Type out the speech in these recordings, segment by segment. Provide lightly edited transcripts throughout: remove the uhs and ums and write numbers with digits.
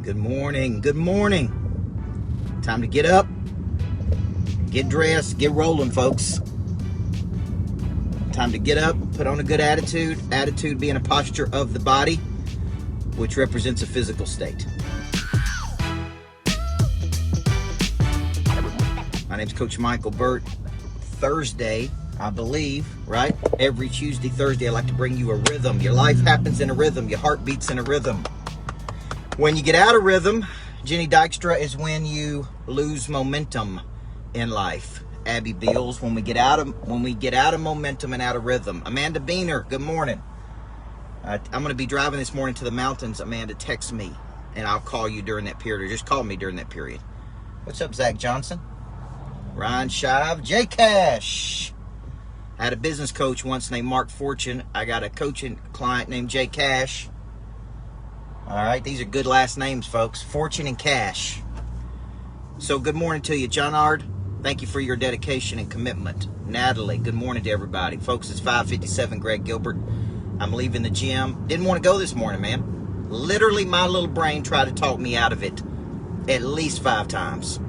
Good morning. Good morning. Time to get up, get dressed, get rolling, folks. Time to get up, put on a good attitude. Attitude being a posture of the body, which represents a physical state. My name's Coach Micheal Burt. Thursday, I believe, right? Every Tuesday, Thursday, I like to bring you a rhythm. Your life happens in a rhythm. Your heart beats in a rhythm. When you get out of rhythm, Jenny Dykstra, is when you lose momentum in life. Abby Beals, when we get out of momentum and out of rhythm. Amanda Beener, good morning. I'm going to be driving this morning to the mountains. Amanda, text me, and I'll call you during that period, or just call me during that period. What's up, Zach Johnson? Ryan Shive, J Cash. I had a business coach once named Mark Fortune. I got a coaching client named J Cash. All right, these are good last names, folks. Fortune and Cash. So good morning to you, John Ard. Thank you for your dedication and commitment. Natalie, good morning to everybody. Folks, it's 5:57, Greg Gilbert. I'm leaving the gym. Didn't want to go this morning, man. Literally, my little brain tried to talk me out of it at least 5 times.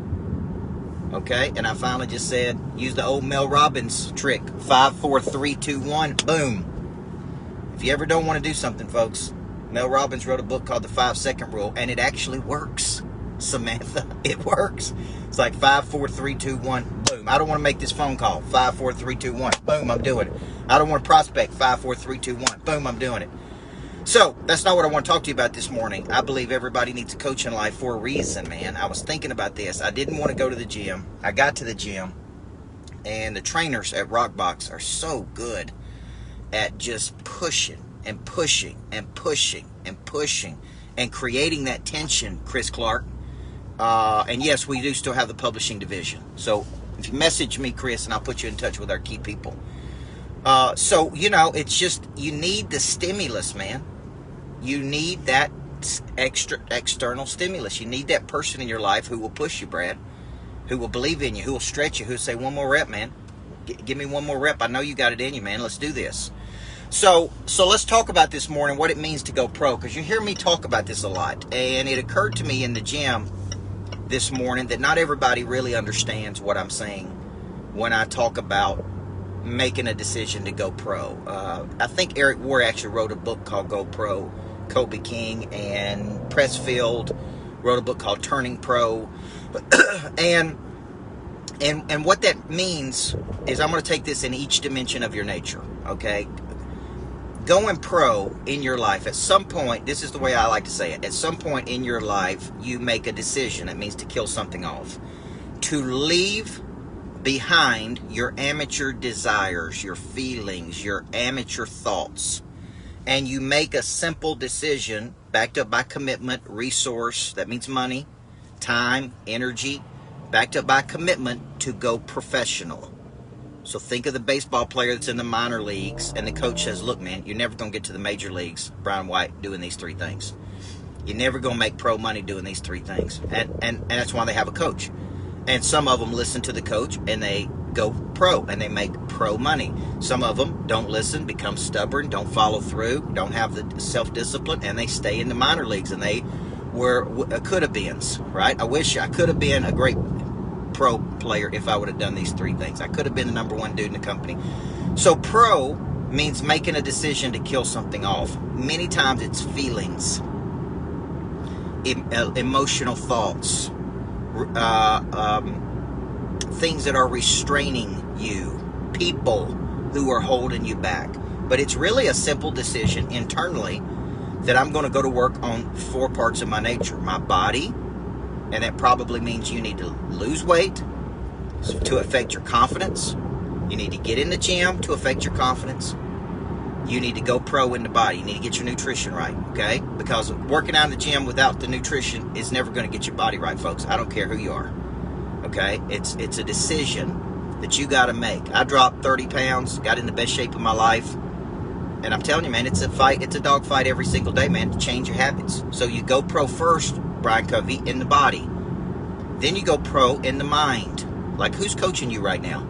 Okay, and I finally just said, use the old Mel Robbins trick. 5, 4, 3, 2, 1, boom. If you ever don't want to do something, folks, Mel Robbins wrote a book called The 5-Second Rule, and it actually works, Samantha. It works. It's like 5, 4, 3, 2, 1, boom. I don't want to make this phone call. 5, 4, 3, 2, 1, boom, I'm doing it. I don't want to prospect. 5, 4, 3, 2, 1, boom, I'm doing it. So, that's not what I want to talk to you about this morning. I believe everybody needs a coach in life for a reason, man. I was thinking about this. I didn't want to go to the gym. I got to the gym, and the trainers at Rockbox are so good at just pushing and pushing and pushing and pushing and creating that tension, Chris Clark. And yes, we do still have the publishing division. So if you message me, Chris, and I'll put you in touch with our key people. So, it's just, you need the stimulus, man. You need that extra external stimulus. You need that person in your life who will push you, Brad, who will believe in you, who will stretch you, who will say, one more rep, man. Give me one more rep. I know you got it in you, man. Let's do this. So let's talk about this morning, what it means to go pro, because you hear me talk about this a lot. And it occurred to me in the gym this morning that not everybody really understands what I'm saying when I talk about making a decision to go pro. I think Eric Ward actually wrote a book called Go Pro. Kobe King and Pressfield wrote a book called Turning Pro. and what that means is, I'm going to take this in each dimension of your nature, okay? Going pro in your life, at some point, this is the way I like to say it, at some point in your life, you make a decision. It means to kill something off. To leave behind your amateur desires, your feelings, your amateur thoughts. And you make a simple decision, backed up by commitment, resource, that means money, time, energy, backed up by commitment to go professional. So think of the baseball player that's in the minor leagues, and the coach says, look, man, you're never going to get to the major leagues, Brian White, doing these 3 things. You're never going to make pro money doing these 3 things. And that's why they have a coach. And some of them listen to the coach, and they go pro, and they make pro money. Some of them don't listen, become stubborn, don't follow through, don't have the self-discipline, and they stay in the minor leagues, and they were could-have-beens, right? I wish I could have been a great pro player if I would have done these 3 things. I could have been the number 1 dude in the company. So pro means making a decision to kill something off. Many times it's feelings, emotional thoughts, things that are restraining you, people who are holding you back. But it's really a simple decision internally that I'm going to go to work on 4 parts of my nature. My body, and that probably means you need to lose weight to affect your confidence. You need to get in the gym to affect your confidence. You need to go pro in the body. You need to get your nutrition right, okay? Because working out in the gym without the nutrition is never going to get your body right, folks. I don't care who you are, okay? It's a decision that you got to make. I dropped 30 pounds, got in the best shape of my life, and I'm telling you, man, it's a fight. It's a dog fight every single day, man, to change your habits. So you go pro first, Brian Covey, in the body. Then you go pro in the mind. Like, who's coaching you right now?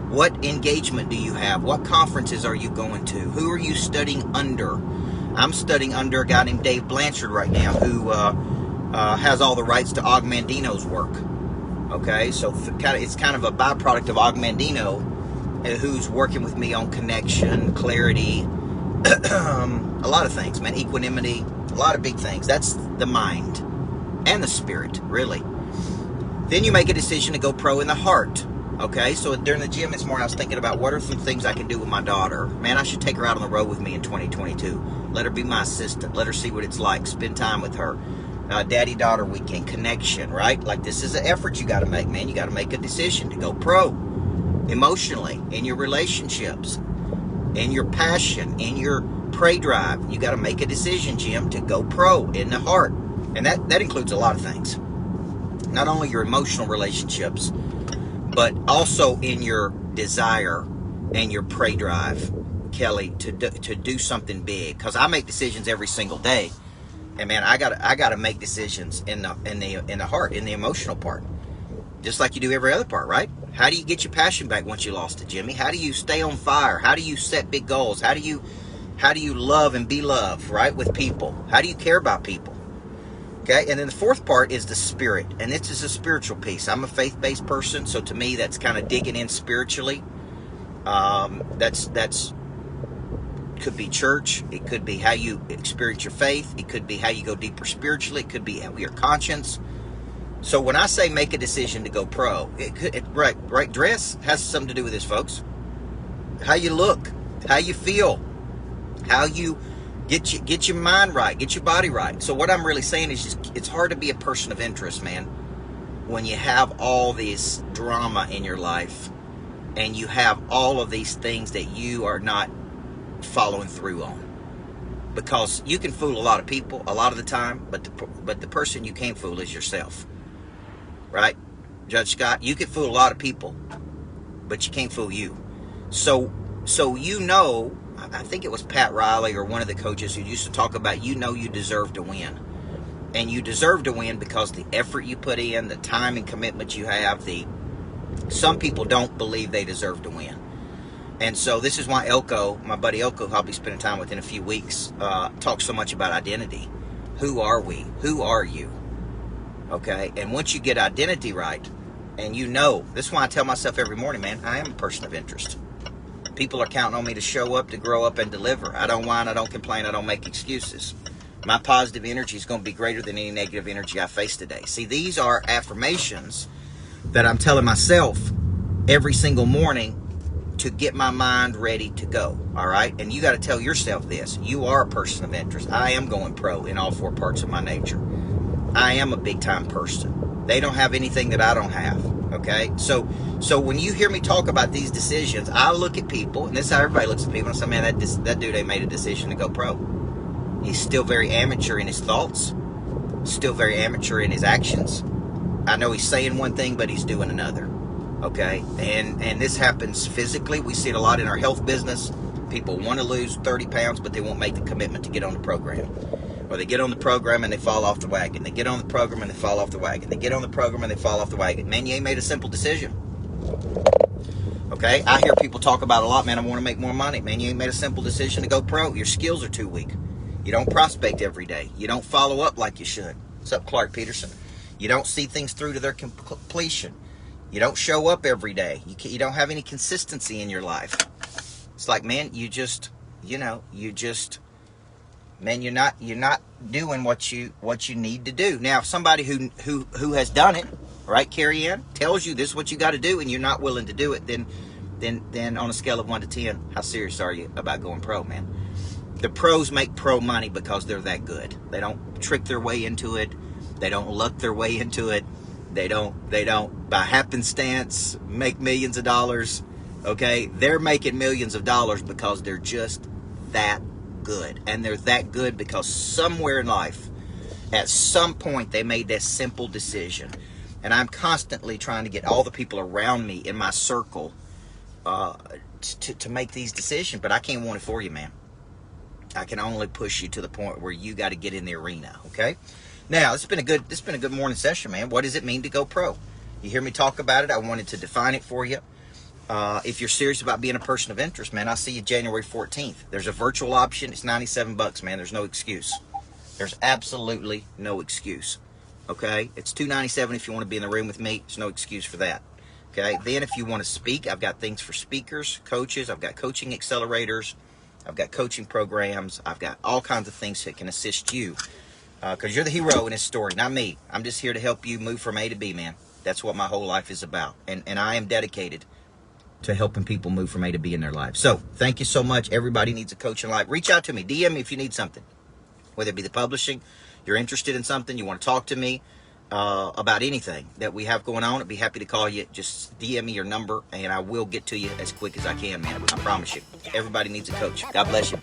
What engagement do you have? What conferences are you going to? Who are you studying under? I'm studying under a guy named Dave Blanchard right now, who has all the rights to Augmandino's work. Okay, so it's kind of a byproduct of Augmandino, who's working with me on connection, clarity, a lot of things, man, equanimity, a lot of big things. That's the mind and the spirit, really. Then you make a decision to go pro in the heart. Okay, so during the gym this morning, I was thinking about what are some things I can do with my daughter. Man, I should take her out on the road with me in 2022. Let her be my assistant. Let her see what it's like. Spend time with her. Daddy-daughter weekend, connection, right? Like, this is an effort you got to make, man. You got to make a decision to go pro emotionally, in your relationships, in your passion, in your prey drive. You got to make a decision, Jim, to go pro in the heart. And that includes a lot of things. Not only your emotional relationships, but also in your desire and your prey drive, Kelly, to do something big. Because I make decisions every single day, and man, I gotta make decisions in the heart, in the emotional part, just like you do every other part, right? How do you get your passion back once you lost it, Jimmy? How do you stay on fire? How do you set big goals? How do you love and be loved, right, with people? How do you care about people? Okay, and then the fourth part is the spirit, and this is a spiritual piece. I'm a faith-based person, so to me, that's kind of digging in spiritually. That's could be church. It could be how you experience your faith. It could be how you go deeper spiritually. It could be your conscience. So when I say make a decision to go pro, right, dress has something to do with this, folks. How you look, how you feel, how you get your mind right, get your body right. So what I'm really saying is just, it's hard to be a person of interest, man, when you have all this drama in your life and you have all of these things that you are not following through on. Because you can fool a lot of people a lot of the time, but the person you can't fool is yourself. Right? Judge Scott, you can fool a lot of people, but you can't fool you. So I think it was Pat Riley or one of the coaches who used to talk about, you deserve to win. And you deserve to win because the effort you put in, the time and commitment you have, some people don't believe they deserve to win. And so this is why Elko, my buddy Elko, who I'll be spending time with in a few weeks, talks so much about identity. Who are we? Who are you? Okay? And once you get identity right, and this is why I tell myself every morning, man, I am a person of interest. People are counting on me to show up, to grow up, and deliver. I don't whine, I don't complain, I don't make excuses. My positive energy is going to be greater than any negative energy I face today. See, these are affirmations that I'm telling myself every single morning to get my mind ready to go, all right? And you got to tell yourself this. You are a person of interest. I am going pro in all four parts of my nature. I am a big-time person. They don't have anything that I don't have, okay? So when you hear me talk about these decisions, I look at people, and this is how everybody looks at people, and say, man, that dude ain't made a decision to go pro. He's still very amateur in his thoughts, still very amateur in his actions. I know he's saying one thing, but he's doing another. Okay, and this happens physically. We see it a lot in our health business. People want to lose 30 pounds, but they won't make the commitment to get on the program. Or they get on the program and they fall off the wagon. They get on the program and they fall off the wagon. They get on the program and they fall off the wagon. Man, you ain't made a simple decision. Okay, I hear people talk about a lot, man, I want to make more money. Man, you ain't made a simple decision to go pro. Your skills are too weak. You don't prospect every day. You don't follow up like you should. What's up, Clark Peterson? You don't see things through to their completion. You don't show up every day. You don't have any consistency in your life. It's like, man, man, you're not doing what you need to do. Now, if somebody who has done it, right, Carrie Ann, tells you this is what you got to do, and you're not willing to do it, then on a scale of 1 to 10, how serious are you about going pro, man? The pros make pro money because they're that good. They don't trick their way into it. They don't luck their way into it. They don't by happenstance make millions of dollars. Okay, they're making millions of dollars because they're just that good, and they're that good because somewhere in life, at some point, they made that simple decision. And I'm constantly trying to get all the people around me in my circle to make these decisions, but I can't want it for you, man. I can only push you to the point where you got to get in the arena. Okay. Now, it's been a good morning session, man. What does it mean to go pro? You hear me talk about it. I wanted to define it for you. If you're serious about being a person of interest, man, I'll see you January 14th. There's a virtual option. It's $97, man. There's no excuse. There's absolutely no excuse. Okay? It's $297 if you want to be in the room with me. There's no excuse for that. Okay? Then if you want to speak, I've got things for speakers, coaches. I've got coaching accelerators. I've got coaching programs. I've got all kinds of things that can assist you. Because you're the hero in this story, not me. I'm just here to help you move from A to B, man. That's what my whole life is about. And I am dedicated to helping people move from A to B in their lives. So, thank you so much. Everybody needs a coach in life. Reach out to me. DM me if you need something. Whether it be the publishing, you're interested in something, you want to talk to me about anything that we have going on, I'd be happy to call you. Just DM me your number, and I will get to you as quick as I can, man. I promise you. Everybody needs a coach. God bless you.